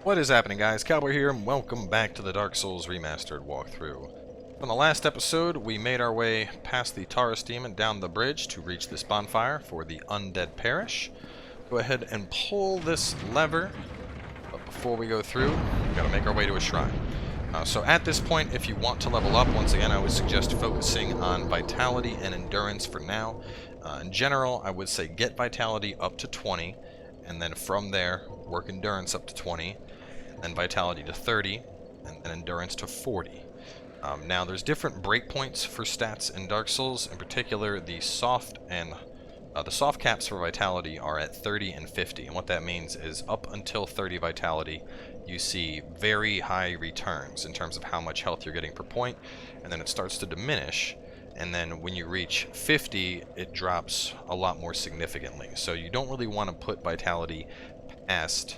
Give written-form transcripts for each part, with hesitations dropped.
What is happening, guys? Cowboy here, and welcome back to the Dark Souls Remastered walkthrough. On the last episode, we made our way past the Taurus demon down the bridge to reach this bonfire for the Undead Parish. Go ahead and pull this lever, but before we go through, we gotta make our way to a shrine. So at this point, if you want to level up, once again, I would suggest focusing on Vitality and Endurance for now. In general, I would say get Vitality up to 20, and then from there, work Endurance up to 20, then Vitality to 30, and then Endurance to 40. Now, there's different breakpoints for stats in Dark Souls. In particular, the soft caps for Vitality are at 30 and 50, and what that means is up until 30 Vitality, you see very high returns in terms of how much health you're getting per point, and then it starts to diminish, and then when you reach 50, it drops a lot more significantly. So you don't really want to put Vitality past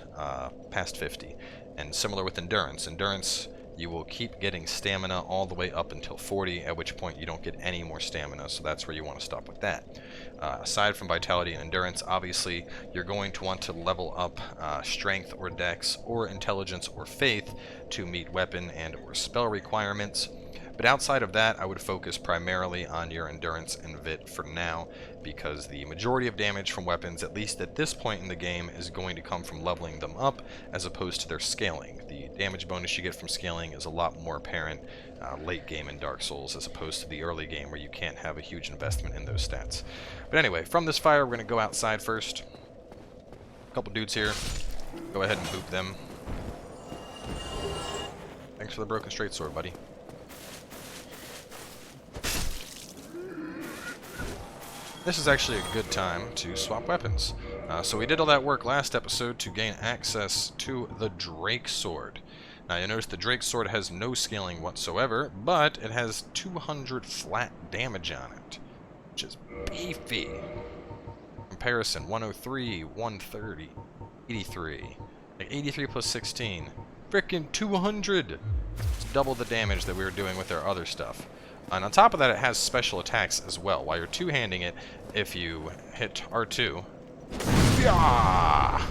50. And similar with Endurance. Endurance, you will keep getting stamina all the way up until 40, at which point you don't get any more stamina, so that's where you want to stop with that. Aside from Vitality and Endurance, obviously, you're going to want to level up Strength or Dex or Intelligence or Faith to meet weapon and or spell requirements. But outside of that, I would focus primarily on your Endurance and Vit for now, because the majority of damage from weapons, at least at this point in the game, is going to come from leveling them up as opposed to their scaling. The damage bonus you get from scaling is a lot more apparent late game in Dark Souls as opposed to the early game where you can't have a huge investment in those stats. But anyway, from this fire, we're going to go outside first. A couple dudes here. Go ahead and boop them. Thanks for the broken straight sword, buddy. This is actually a good time to swap weapons. So we did all that work last episode to gain access to the Drake Sword. Now you notice the Drake Sword has no scaling whatsoever, but it has 200 flat damage on it, which is beefy. Comparison, 103, 130, 83. Like 83 plus 16. Frickin' 200! It's double the damage that we were doing with our other stuff. And on top of that, it has special attacks as well. While you're two-handing it, if you hit R2, yeah!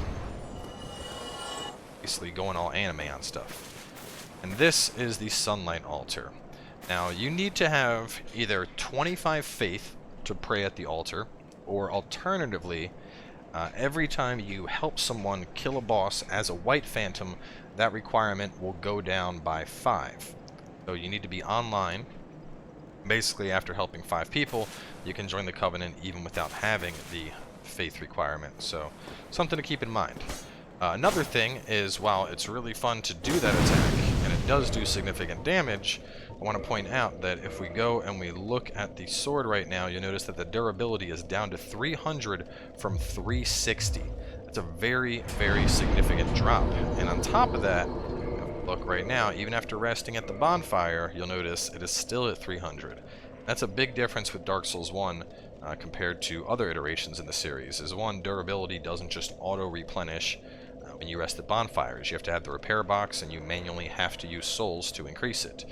Basically going all anime on stuff. And this is the Sunlight Altar. Now, you need to have either 25 faith to pray at the altar, or alternatively, every time you help someone kill a boss as a white phantom, that requirement will go down by 5. So you need to be online. Basically, after helping 5 people, you can join the Covenant even without having the faith requirement. So, something to keep in mind. Another thing is, while it's really fun to do that attack, and it does do significant damage, I want to point out that if we go and we look at the sword right now, you'll notice that the durability is down to 300 from 360. That's a very, very significant drop. And on top of that, look right now, even after resting at the bonfire, you'll notice it is still at 300. That's a big difference with Dark Souls 1 compared to other iterations in the series. Is one, durability doesn't just auto-replenish when you rest at bonfires. You have to have the repair box, and you manually have to use souls to increase it.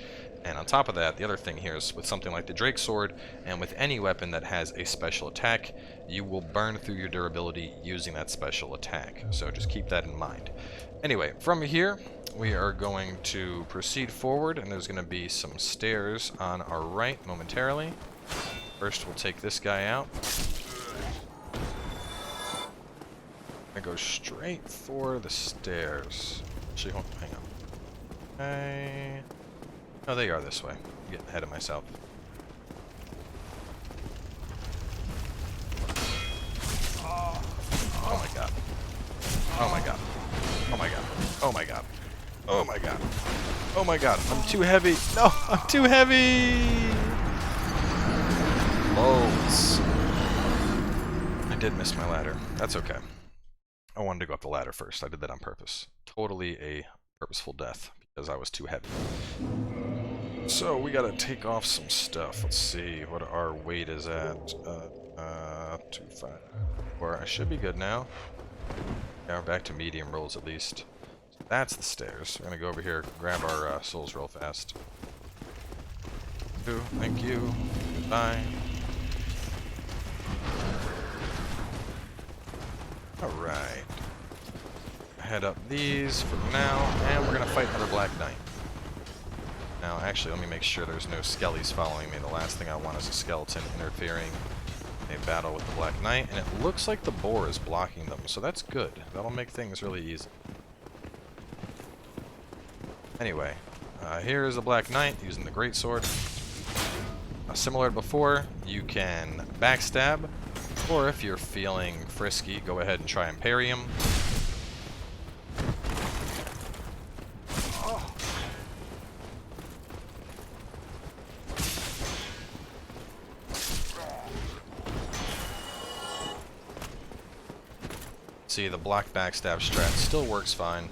And on top of that, the other thing here is with something like the Drake Sword, and with any weapon that has a special attack, you will burn through your durability using that special attack. So just keep that in mind. Anyway, from here, we are going to proceed forward, and there's going to be some stairs on our right momentarily. First, we'll take this guy out. I go straight for the stairs. Actually, hang on. Okay. Oh, they are this way. I'm getting ahead of myself. Oh my god. Oh my god. Oh my god. Oh my god. Oh my god. Oh my god. I'm too heavy. No, I'm too heavy. Loads. I did miss my ladder. That's okay. I wanted to go up the ladder first. I did that on purpose. Totally a purposeful death because I was too heavy. So we gotta take off some stuff. Let's see what our weight is at. 254. I should be good now. Yeah, we're back to medium rolls at least. So that's the stairs. We're gonna go over here, grab our souls real fast. Thank you. Goodbye. Alright. head up these for now, and we're going to fight another Black Knight. Now, actually, let me make sure there's no skellies following me. The last thing I want is a skeleton interfering in a battle with the Black Knight, and it looks like the boar is blocking them, so that's good. That'll make things really easy. Anyway, here is the Black Knight using the greatsword. Similar to before, you can backstab, or if you're feeling frisky, go ahead and try and parry him. See, the block backstab strat still works fine,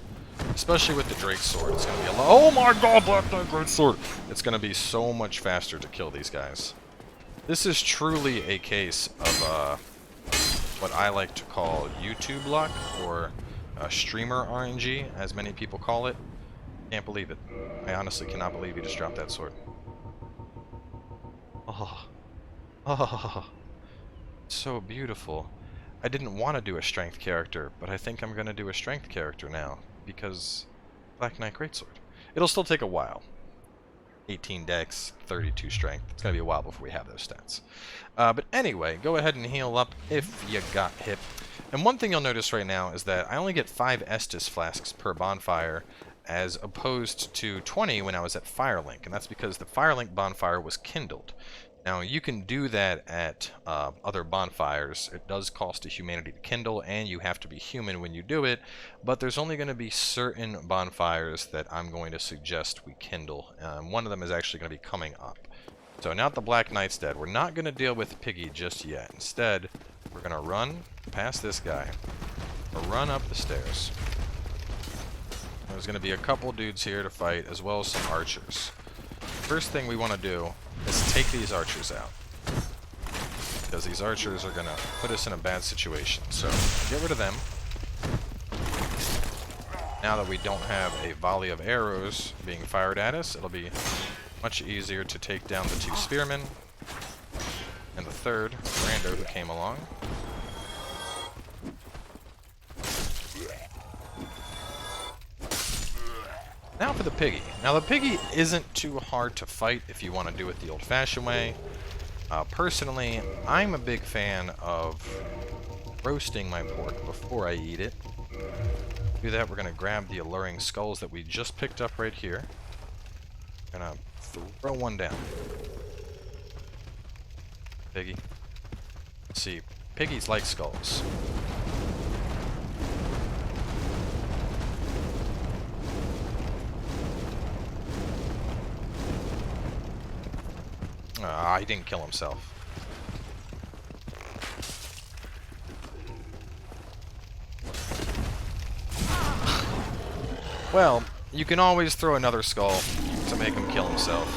especially with the Drake sword. It's going to be a lot. Oh my god, Black Knight Great Sword! It's going to be so much faster to kill these guys. This is truly a case of what I like to call YouTube luck, or streamer RNG, as many people call it. Can't believe it. I honestly cannot believe you just dropped that sword. Oh, oh, so beautiful. I didn't want to do a strength character, but I think I'm going to do a strength character now, because Black Knight Greatsword. It'll still take a while. 18 dex, 32 strength. It's going to be a while before we have those stats. But anyway, go ahead and heal up if you got hit. And one thing you'll notice right now is that I only get 5 Estus flasks per bonfire, as opposed to 20 when I was at Firelink, and that's because the Firelink bonfire was kindled. Now, you can do that at other bonfires. It does cost a humanity to kindle, and you have to be human when you do it, but there's only going to be certain bonfires that I'm going to suggest we kindle. One of them is actually going to be coming up. So now that the Black Knight's dead, we're not going to deal with Piggy just yet. Instead, we're going to run past this guy, or run up the stairs. There's going to be a couple dudes here to fight, as well as some archers. First thing we want to do is take these archers out, because these archers are going to put us in a bad situation. So get rid of them. Now that we don't have a volley of arrows being fired at us, it'll be much easier to take down the 2 spearmen and the 3rd, Brando, who came along. Now for the Piggy. Now the Piggy isn't too hard to fight if you want to do it the old-fashioned way. Personally, I'm a big fan of roasting my pork before I eat it. To do that, we're going to grab the alluring skulls that we just picked up right here. Gonna throw one down. Piggy. Let's see, Piggies like skulls. He didn't kill himself. Well, you can always throw another skull to make him kill himself.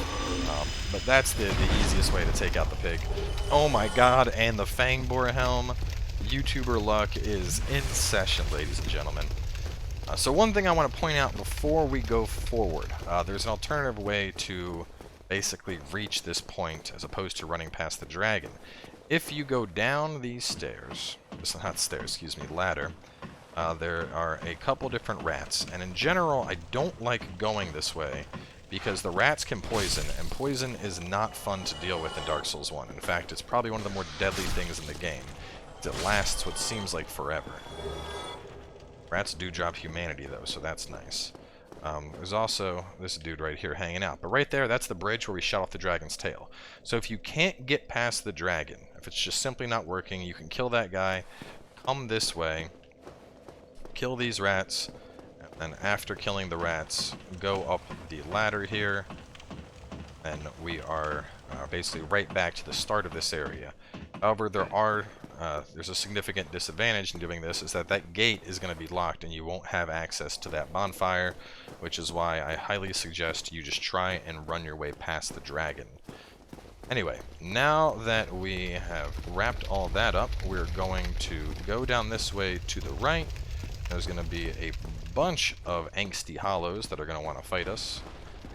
But that's the easiest way to take out the pig. Oh my god, and the Fang Boar Helm. YouTuber luck is in session, ladies and gentlemen. So one thing I want to point out before we go forward. There's an alternative way to basically reach this point as opposed to running past the dragon. If you go down these stairs, not stairs, excuse me, ladder, there are a couple different rats, and in general I don't like going this way because the rats can poison, and poison is not fun to deal with in Dark Souls 1. In fact, it's probably one of the more deadly things in the game. It lasts what seems like forever. Rats do drop humanity though, so that's nice. There's also this dude right here hanging out. But right there, that's the bridge where we shot off the dragon's tail. So if you can't get past the dragon, if it's just simply not working, you can kill that guy, come this way, kill these rats, and then after killing the rats, go up the ladder here, and we are basically right back to the start of this area. However, there's a significant disadvantage in doing this, is that that gate is going to be locked and you won't have access to that bonfire, which is why I highly suggest you just try and run your way past the dragon. Anyway, now that we have wrapped all that up, we're going to go down this way to the right. There's going to be a bunch of angsty hollows that are going to want to fight us.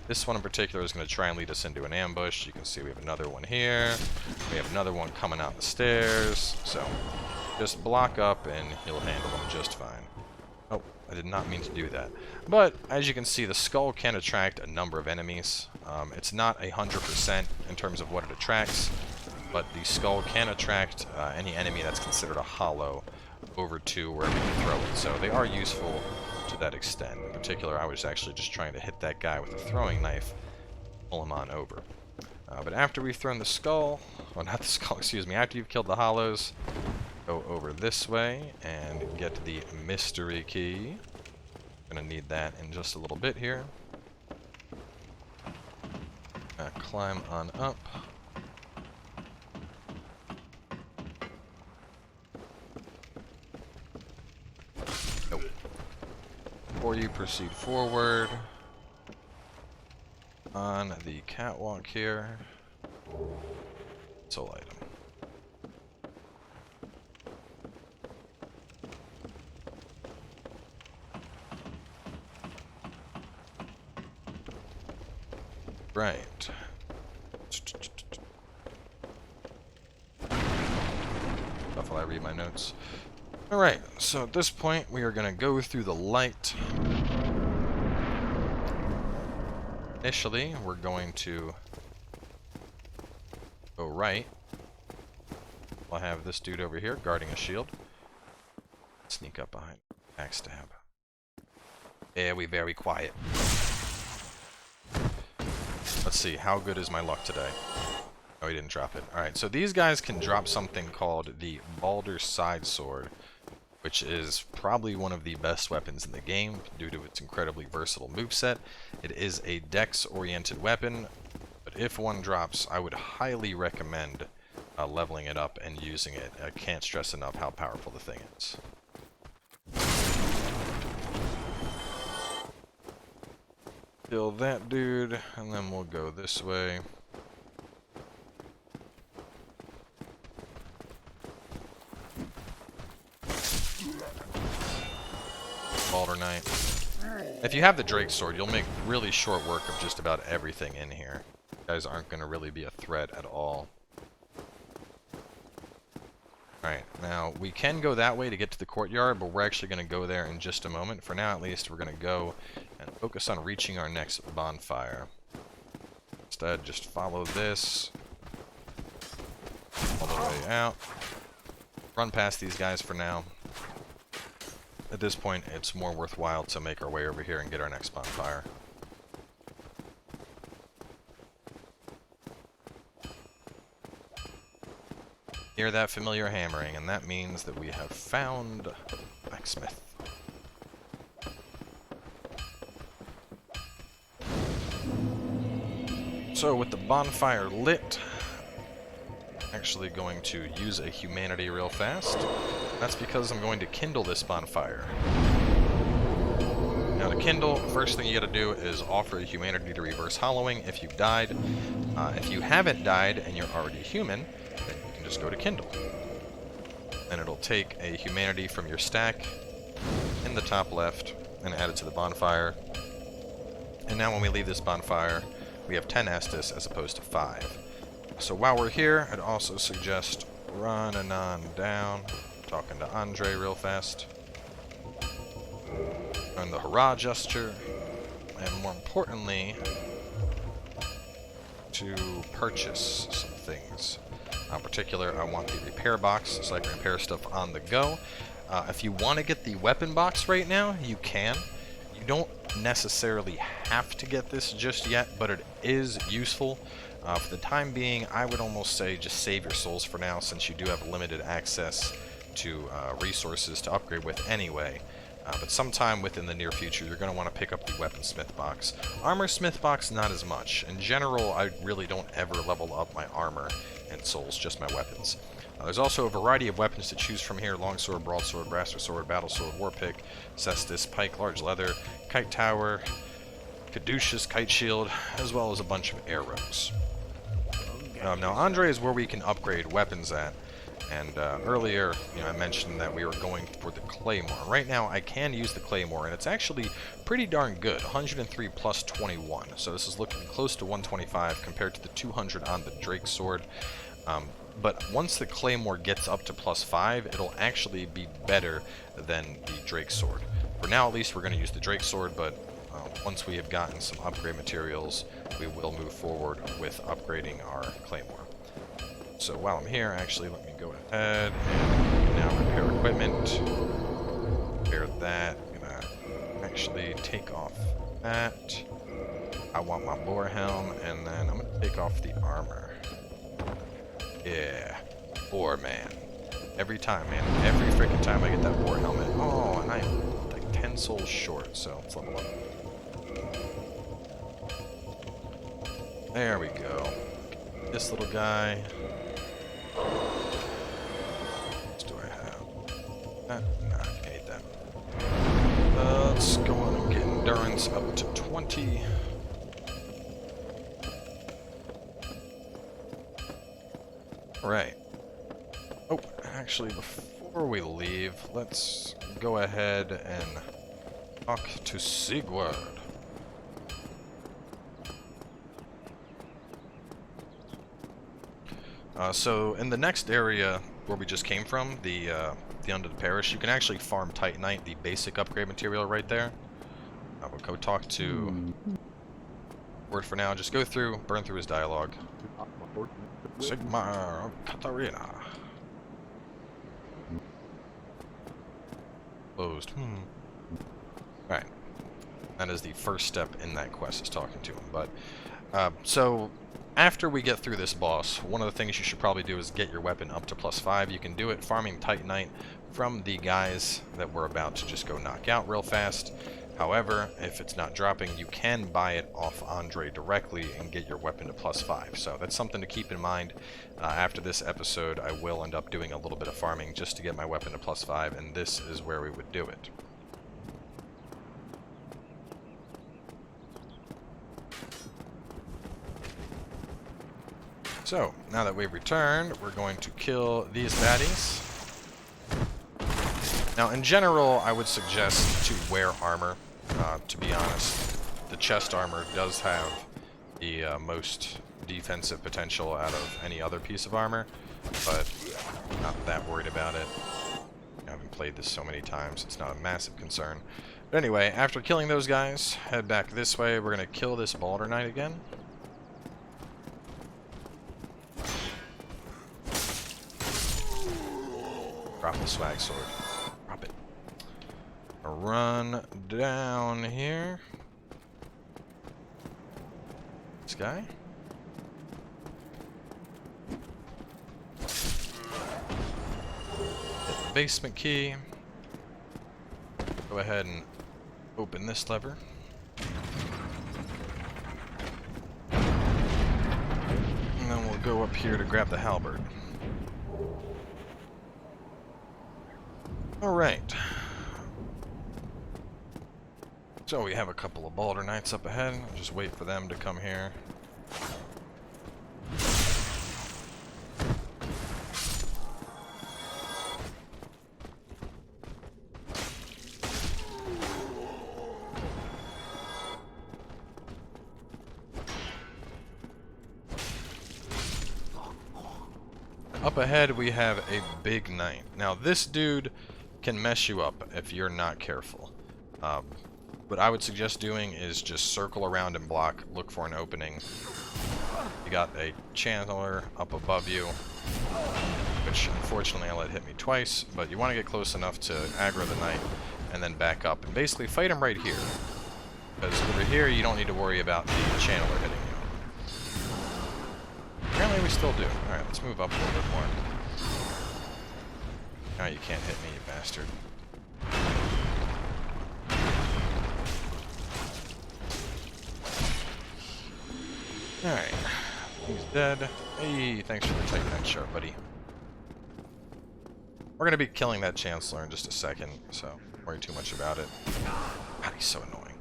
This one in particular is going to try and lead us into an ambush. You can see we have another one here. We have another one coming out the stairs. So just block up and he'll handle them just fine. Oh, I did not mean to do that. But, as you can see, the skull can attract a number of enemies. It's not 100% in terms of what it attracts, but the skull can attract any enemy that's considered a hollow over to wherever you throw it. So they are useful to that extent. In particular, I was actually just trying to hit that guy with a throwing knife, pull him on over. But after we've thrown the skull, well, not the skull, excuse me, after you've killed the hollows, go over this way and get the mystery key. Gonna need that in just a little bit here. Climb on up. Nope. Before you proceed forward on the catwalk here, soul item. Right. While I read my notes. Alright, so at this point we are going to go through the light. Initially, we're going to go right. We'll have this dude over here guarding a shield. Sneak up behind. Backstab. Very, very quiet. Let's see, how good is my luck today? Oh, he didn't drop it. Alright, so these guys can drop something called the Baldur's Side Sword, which is probably one of the best weapons in the game due to its incredibly versatile moveset. It is a dex-oriented weapon, but if one drops, I would highly recommend leveling it up and using it. I can't stress enough how powerful the thing is. Kill that dude, and then we'll go this way. Balder Knight. If you have the Drake Sword, you'll make really short work of just about everything in here. You guys aren't going to really be a threat at all. Alright, now we can go that way to get to the courtyard, but we're actually going to go there in just a moment. For now, at least, we're going to go and focus on reaching our next bonfire. Instead, just follow this all the way out. Run past these guys for now. At this point, it's more worthwhile to make our way over here and get our next bonfire. Hear that familiar hammering, and that means that we have found blacksmith. So with the bonfire lit, I'm actually going to use a humanity real fast. That's because I'm going to kindle this bonfire. Now to kindle, first thing you gotta do is offer a humanity to reverse hollowing if you've died. If you haven't died and you're already human, then you can just go to kindle. And it'll take a humanity from your stack in the top left and add it to the bonfire. And now when we leave this bonfire, we have 10 Estus as opposed to 5. So while we're here, I'd also suggest running on down, talking to Andre real fast. Learn the hurrah gesture, and more importantly, to purchase some things. In particular, I want the repair box so I can repair stuff on the go. If you want to get the weapon box right now, you can. You don't necessarily have to get this just yet, but it is useful. For the time being, I would almost say just save your souls for now, since you do have limited access to resources to upgrade with anyway. But sometime within the near future, you're going to want to pick up the weaponsmith box. Armor smith box, not as much. In general, I really don't ever level up my armor and souls, just my weapons. There's also a variety of weapons to choose from here: longsword, broadsword, braster sword, battle sword, warpick, cestus, pike, large leather, kite tower, caduceus, kite shield, as well as a bunch of arrows. Now Andre is where we can upgrade weapons at, and earlier, I mentioned that we were going for the claymore. Right now, I can use the claymore, and it's actually pretty darn good. 103 plus 21, so this is looking close to 125 compared to the 200 on the Drake sword. But once the claymore gets up to plus 5, it'll actually be better than the Drake sword. For now, at least, we're going to use the Drake Sword, but once we have gotten some upgrade materials, we will move forward with upgrading our Claymore. So while I'm here, actually, let me go ahead and now repair equipment. Repair that. I'm going to actually take off that. I want my boar helm, and then I'm going to take off the armor. Yeah. Boar man. Every time, man. Every freaking time I get that boar helmet. Oh, and I'm like 10 souls short, so let's level up. There we go. This little guy. What do I have? Nah, I hate that. Let's go on and get endurance up to 20. Alright. Oh, actually, before we leave, let's go ahead and talk to Sigurd. So in the next area where we just came from, the Undead Parish, you can actually farm Titanite, the basic upgrade material right there. We'll go talk to Word for now. Just go through, burn through his dialogue. Sigmar of Katarina. Closed. Right. That is the first step in that quest, is talking to him. But so after we get through this boss, one of the things you should probably do is get your weapon up to +5. You can do it farming Titanite from the guys that we're about to just go knock out real fast. However, if it's not dropping, you can buy it off Andre directly and get your weapon to +5. So that's something to keep in mind. After this episode, I will end up doing a little bit of farming just to get my weapon to +5, and this is where we would do it. So, now that we've returned, we're going to kill these baddies. Now, in general, I would suggest to wear armor, to be honest. The chest armor does have the most defensive potential out of any other piece of armor, but I'm not that worried about it. I haven't played this so many times, it's not a massive concern. But anyway, after killing those guys, head back this way. We're going to kill this Balder Knight again. Drop the swag sword. Drop it. Run down here. This guy. Hit the basement key. Go ahead and open this lever. And then we'll go up here to grab the halberd. Alright. So we have a couple of Balder Knights up ahead. I'll just wait for them to come here. Up ahead we have a big knight. Now this dude can mess you up if you're not careful. What I would suggest doing is just circle around and block, look for an opening. You got a channeler up above you, which unfortunately I let hit me twice, but you want to get close enough to aggro the knight and then back up and basically fight him right here. Because over here you don't need to worry about the channeler hitting you. Apparently we still do. Alright, let's move up a little bit more. Now you can't hit me, you bastard. Alright. He's dead. Hey, thanks for the Titanite shard, buddy. We're going to be killing that Chancellor in just a second, so don't worry too much about it. God, he's so annoying.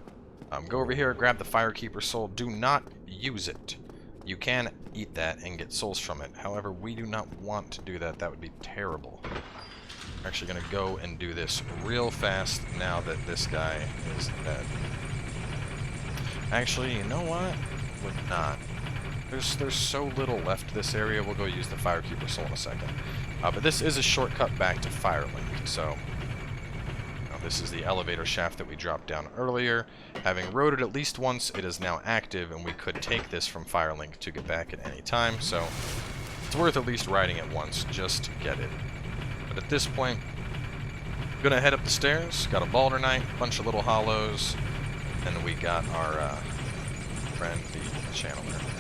Go over here, grab the Firekeeper soul. Do not use it. You can eat that and get souls from it. However, we do not want to do that. That would be terrible. I'm actually going to go and do this real fast now that this guy is dead. Actually, you know what? We're not. There's so little left this area. We'll go use the Firekeeper soul in a second. But this is a shortcut back to Firelink, so This is the elevator shaft that we dropped down earlier. Having rode it at least once, it is now active, and we could take this from Firelink to get back at any time, so it's worth at least riding it once just to get it. But at this point, I'm gonna head up the stairs. Got a Baldernite, a bunch of little hollows, and we got our friend, the Channeler.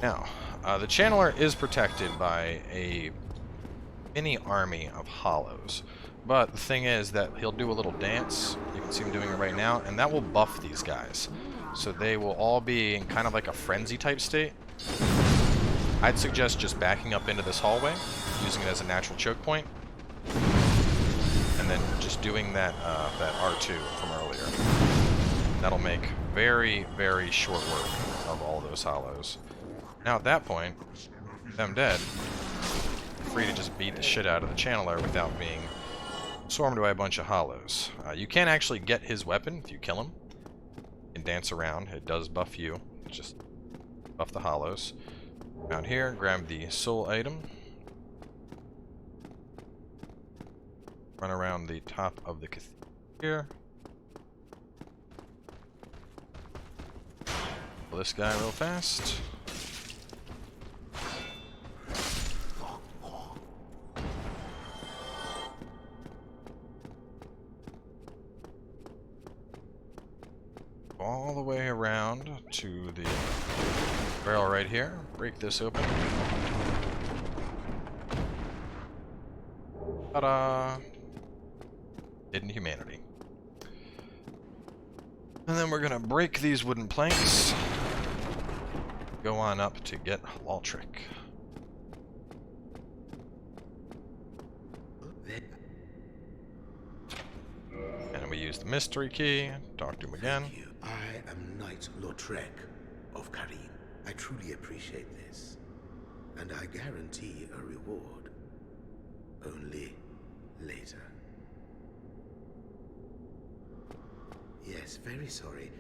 Now, the Channeler is protected by a mini army of hollows, but the thing is that he'll do a little dance. You can see him doing it right now, and that will buff these guys. So they will all be in kind of like a frenzy type state. I'd suggest just backing up into this hallway, using it as a natural choke point, and then just doing that that R2 from earlier. That'll make very, very short work of all those hollows. Now at that point, them dead, free to just beat the shit out of the Channeler without being swarmed by a bunch of hollows. You can actually get his weapon if you kill him. You can dance around. It does buff you. Just buff the hollows. Down here, grab the soul item. Run around the top of the cathedral here. Kill this guy real fast. All the way around to the barrel right here. Break this open. Ta-da! Hidden humanity. And then we're gonna break these wooden planks. Go on up to get Lordran. And we use the mystery key. Talk to him again. I am Knight Lordran of Karim. I truly appreciate this, and I guarantee a reward. Only later. Yes, very sorry.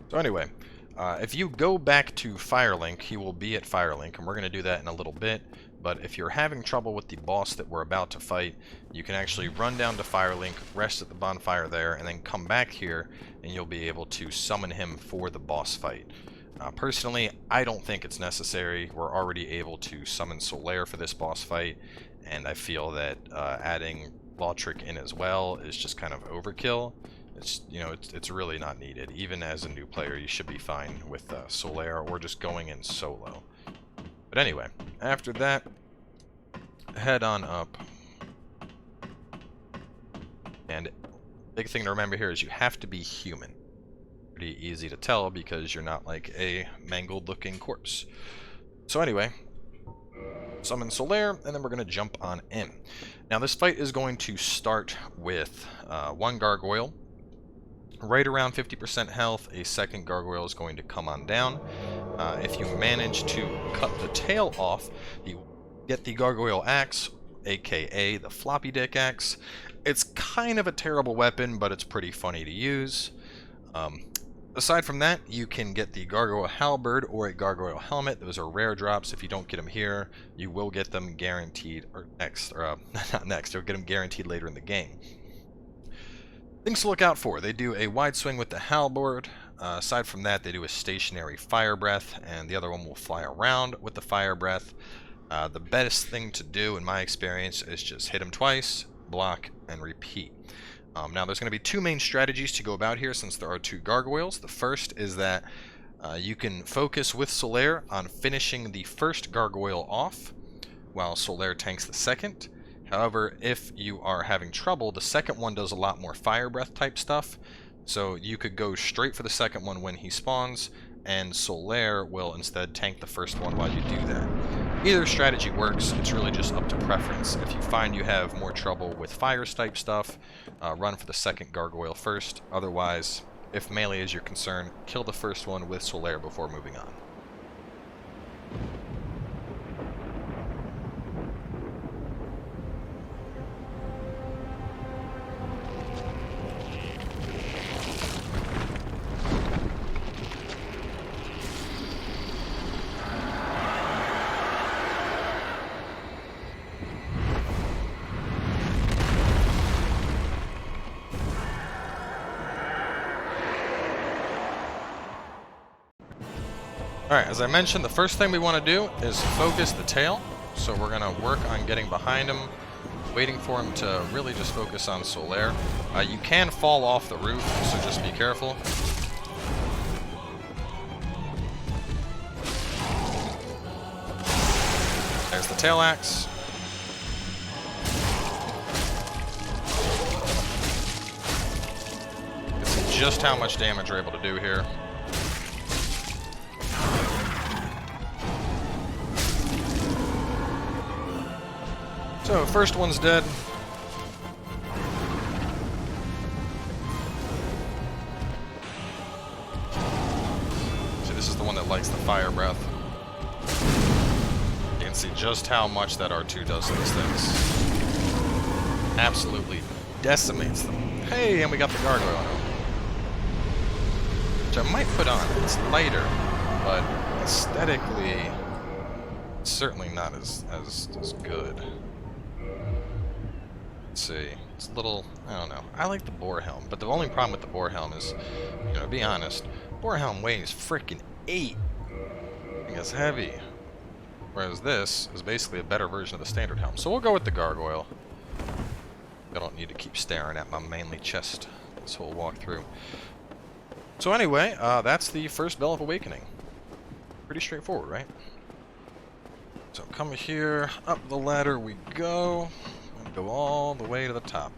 So anyway, if you go back to Firelink, he will be at Firelink, and we're going to do that in a little bit. But if you're having trouble with the boss that we're about to fight, you can actually run down to Firelink, rest at the bonfire there, and then come back here, and you'll be able to summon him for the boss fight. Personally, I don't think it's necessary. We're already able to summon Solaire for this boss fight, and I feel that adding Lordran in as well is just kind of overkill. It's, you know, it's really not needed. Even as a new player, you should be fine with Solaire or just going in solo. But anyway, after that, head on up. And big thing to remember here is you have to be human. Pretty easy to tell because you're not like a mangled looking corpse. So anyway, summon Solaire, and then we're going to jump on in. Now this fight is going to start with one gargoyle. Right around 50% health, a second gargoyle is going to come on down. If you manage to cut the tail off, you get the gargoyle axe, aka the floppy dick axe. It's kind of a terrible weapon, but it's pretty funny to use. Aside from that, you can get the gargoyle halberd or a gargoyle helmet. Those are rare drops. If you don't get them here, you will get them guaranteed, or next, or not next, you'll get them guaranteed later in the game. Things to look out for. They do a wide swing with the halberd. Aside from that, they do a stationary fire breath, and the other one will fly around with the fire breath. The best thing to do, in my experience, is just hit them twice, block, and repeat. Now, there's going to be two main strategies to go about here since there are two gargoyles. The first is that you can focus with Solaire on finishing the first gargoyle off, while Solaire tanks the second. However, if you are having trouble, the second one does a lot more fire breath type stuff, so you could go straight for the second one when he spawns, and Solaire will instead tank the first one while you do that. Either strategy works, it's really just up to preference. If you find you have more trouble with fire type stuff, run for the second gargoyle first. Otherwise, if melee is your concern, kill the first one with Solaire before moving on. Alright, as I mentioned, the first thing we want to do is focus the tail. So we're going to work on getting behind him, waiting for him to really just focus on Solaire. You can fall off the roof, so just be careful. There's the tail axe. It's just how much damage we're able to do here. So, first one's dead. See, this is the one that likes the fire breath. You can see just how much that R2 does to these things. Absolutely decimates them. Hey, and we got the gargoyle. Which I might put on. It's lighter, but aesthetically, it's certainly not as good. Let's see. It's a little, I don't know. I like the boar helm, but the only problem with the boar helm is, you know, to be honest, boar helm weighs freaking 8. I think it's heavy. Whereas this is basically a better version of the standard helm. So we'll go with the gargoyle. I don't need to keep staring at my manly chest this whole walkthrough. So anyway, that's the first Bell of Awakening. Pretty straightforward, right? So come here, up the ladder we go. Go all the way to the top.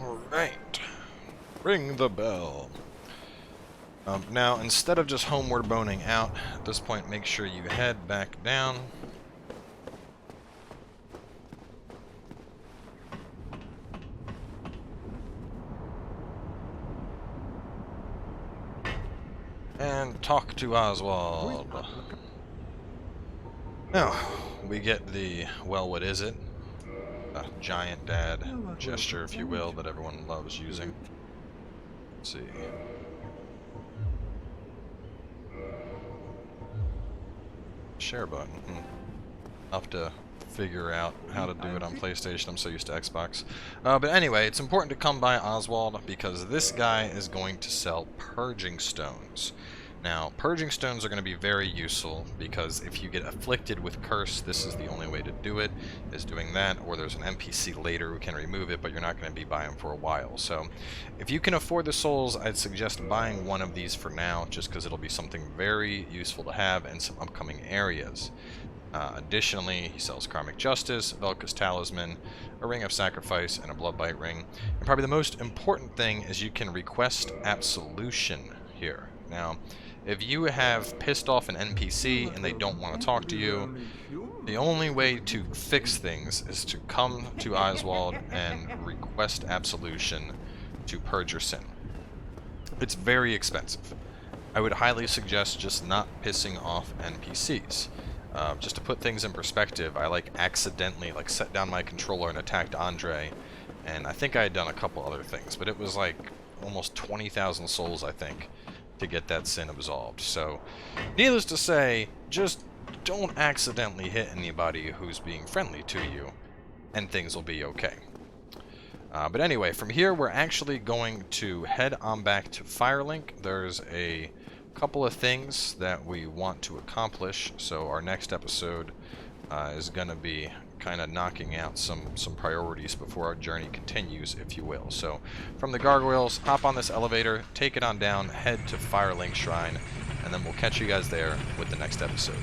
Alright, ring the bell. Now, instead of just homeward boning out, at this point make sure you head back down. And talk to Oswald. Now, we get the, well, what is it? A giant dad gesture, if you will, that everyone loves using. Let's see. Share button. I'll have to figure out how to do it on PlayStation. I'm so used to Xbox. But anyway, it's important to come by Oswald because this guy is going to sell purging stones. Now, purging stones are going to be very useful because if you get afflicted with curse, this is the only way to do it, is doing that, or there's an NPC later who can remove it, but you're not going to be buying for a while. So, if you can afford the souls, I'd suggest buying one of these for now, just because it'll be something very useful to have in some upcoming areas. Additionally, he sells Karmic Justice, Velka's Talisman, a Ring of Sacrifice, and a Bloodbite Ring. And probably the most important thing is you can request Absolution here. Now, if you have pissed off an NPC and they don't want to talk to you, the only way to fix things is to come to Oswald and request Absolution to purge your sin. It's very expensive. I would highly suggest just not pissing off NPCs. Just to put things in perspective, I accidentally set down my controller and attacked Andre, and I think I had done a couple other things, but it was almost 20,000 souls, I think, to get that sin absolved. So, needless to say, just don't accidentally hit anybody who's being friendly to you, and things will be okay. But anyway, from here we're actually going to head on back to Firelink. There's a couple of things that we want to accomplish, so our next episode is going to be kind of knocking out some priorities before our journey continues, if you will. So, from the gargoyles, hop on this elevator, take it on down, head to Firelink Shrine, and then we'll catch you guys there with the next episode.